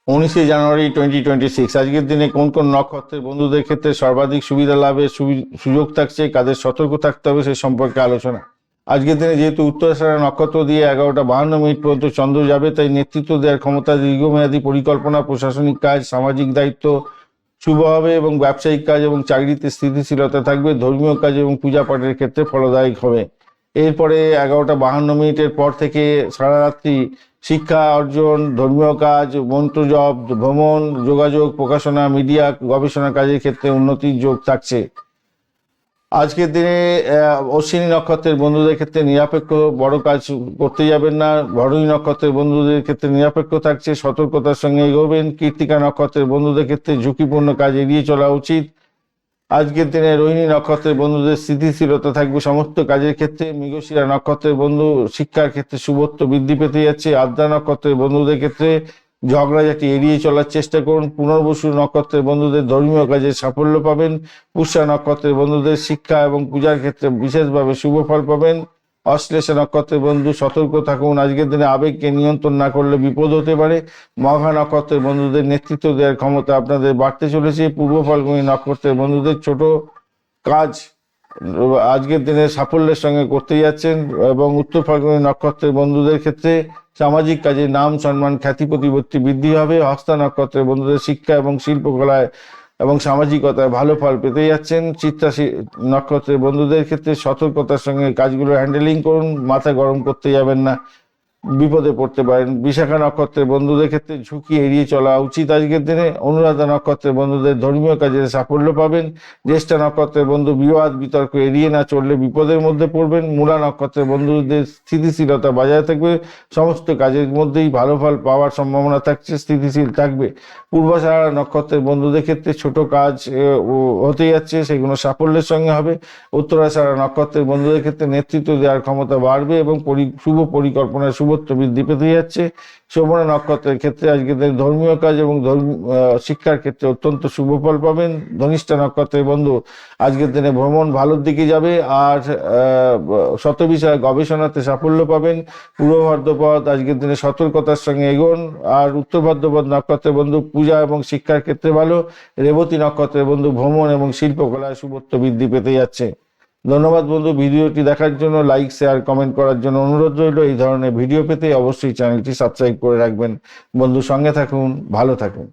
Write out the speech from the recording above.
19 জানুয়ারি 2026। আজকের দিনে কোন কোন নক্ষত্রের বন্ধুদের ক্ষেত্রে সর্বাধিক সুবিধা লাভের সুযোগ থাকছে, কাদের সতর্ক থাকতে হবে সে সম্পর্কে আলোচনা। আজকের দিনে যেহেতু উত্তরাষাঢ়া নক্ষত্র দিয়ে 11টা 52 মিনিট পর্যন্ত চন্দ্র যাবে, তাই নেতৃত্ব দেওয়ার ক্ষমতা, দীর্ঘমেয়াদী পরিকল্পনা, প্রশাসনিক কাজ, সামাজিক দায়িত্ব শুভ হবে এবং ব্যবসায়িক কাজ এবং চাকরিতে স্থিতিশীলতা থাকবে। ধর্মীয় কাজ এবং পূজা পাঠের ক্ষেত্রে ফলদায়ক হবে। এরপরে 11টা 52 মিনিটের পর থেকে সারা রাত্রি শিক্ষা অর্জন, ধর্মীয় কাজ, মন্ত্র জপ, ভ্রমণ, যোগাযোগ, প্রকাশনা, মিডিয়া, গবেষণা কাজের ক্ষেত্রে উন্নতির যোগ থাকছে। আজকের দিনে অশ্বিনী নক্ষত্রের বন্ধুদের ক্ষেত্রে নিরপেক্ষ, বড় কাজ করতে যাবেন না। ভরণী নক্ষত্রের বন্ধুদের ক্ষেত্রে নিরপেক্ষ থাকছে, সতর্কতার সঙ্গে এগোবেন। কৃত্তিকা নক্ষত্রের বন্ধুদের ক্ষেত্রে ঝুঁকিপূর্ণ কাজ এড়িয়ে চলা উচিত। আজকের দিনে রোহিণী নক্ষত্রের বন্ধুদের স্থিতিশীলতা থাকবে সমস্ত কাজের ক্ষেত্রে। মৃগশিরা নক্ষত্রের বন্ধু শিক্ষার ক্ষেত্রে শুভত্ব বৃদ্ধি পেতে যাচ্ছে। আদ্রা নক্ষত্রের বন্ধুদের ক্ষেত্রে ঝগড়াঝাটি এড়িয়ে চলার চেষ্টা করুন। পুনর্বসু নক্ষত্রের বন্ধুদের ধর্মীয় কাজে সাফল্য পাবেন। পুষ্যা নক্ষত্রের বন্ধুদের শিক্ষা এবং পূজার ক্ষেত্রে বিশেষভাবে শুভ ফল পাবেন। অশ্লেষা নক্ষত্রের বন্ধু সতর্ক থাকুন, আজকের দিনে আবেগকে নিয়ন্ত্রণ না করলে বিপদ হতে পারে। মঘা নক্ষত্রের বন্ধুদের নেতৃত্ব দেওয়ার ক্ষমতা আপনাদের বাড়তে চলেছে। পূর্ব ফাল্গুনী নক্ষত্রের বন্ধুদের ছোট কাজ আজকের দিনে সাফল্যের সঙ্গে করতে যাচ্ছেন এবং উত্তর ফাল্গুনী নক্ষত্রের বন্ধুদের ক্ষেত্রে সামাজিক কাজে নাম, সম্মান, খ্যাতি, প্রতিপত্তি বৃদ্ধি হবে। হস্তা নক্ষত্রের বন্ধুদের শিক্ষা এবং শিল্পকলায় এবং সামাজিকতায় ভালো ফল পেতে যাচ্ছেন। চিত্রা নক্ষত্রের বন্ধুদের ক্ষেত্রে সতর্কতার সঙ্গে কাজগুলো হ্যান্ডেলিং করুন, মাথা গরম করতে যাবেন না, বিপদে পড়তে পারেন। বিশাখা নক্ষত্রের বন্ধুদের ক্ষেত্রে ঝুঁকি এড়িয়ে চলা উচিত আজকের দিনে। অনুরাধা নক্ষত্রের বন্ধুদের ধর্মীয় কাজে সাফল্য পাবেন। জ্যেষ্ঠা নক্ষত্রের বন্ধু বিবাদ বিতর্ক এড়িয়ে না চললে বিপদের মধ্যে পড়বেন। মূলা নক্ষত্রের বন্ধুদের স্থিতিশীলতা বজায় থাকবে, সমস্ত কাজের মধ্যেই ভালো ফল পাওয়ার সম্ভাবনা থাকছে, স্থিতিশীল থাকবে। পূর্বাষাঢ়া নক্ষত্রের বন্ধুদের ক্ষেত্রে ছোট কাজ হতে যাচ্ছে, সেগুলো সাফল্যের সঙ্গে হবে। উত্তরাষাঢ়া নক্ষত্রের বন্ধুদের ক্ষেত্রে নেতৃত্ব দেওয়ার ক্ষমতা বাড়বে এবং শুভ পরিকল্পনার শুভত্ব বৃদ্ধি পেতে যাচ্ছে। শোভনা নক্ষত্রের ক্ষেত্রে আজকে ধর্মীয় কাজ এবং শিক্ষার ক্ষেত্রে অত্যন্ত শুভ ফল পাবেন। ধনিষ্ঠা নক্ষত্রের বন্ধু আজকের দিনে ভ্রমণ ভালোর দিকে যাবে আর শত বিষয়ে গবেষণাতে সাফল্য পাবেন। পূর্ব ভাদ্রপদ আজকের দিনে সতর্কতার সঙ্গে এগোন। আর উত্তর ভাদ্রপদ নক্ষত্রের বন্ধু পূজা এবং শিক্ষার ক্ষেত্রে ভালো। রেবতী নক্ষত্রের বন্ধু ভ্রমণ এবং শিল্পকলায় শুভত্ব বৃদ্ধি পেতে যাচ্ছে। ধন্যবাদ বন্ধু, ভিডিওটি দেখার জন্য। লাইক, শেয়ার, কমেন্ট করার জন্য অনুরোধ রইল। এই ধরনের ভিডিও পেতে অবশ্যই চ্যানেলটি সাবস্ক্রাইব করে রাখবেন। বন্ধু সঙ্গে থাকুন, ভালো থাকুন।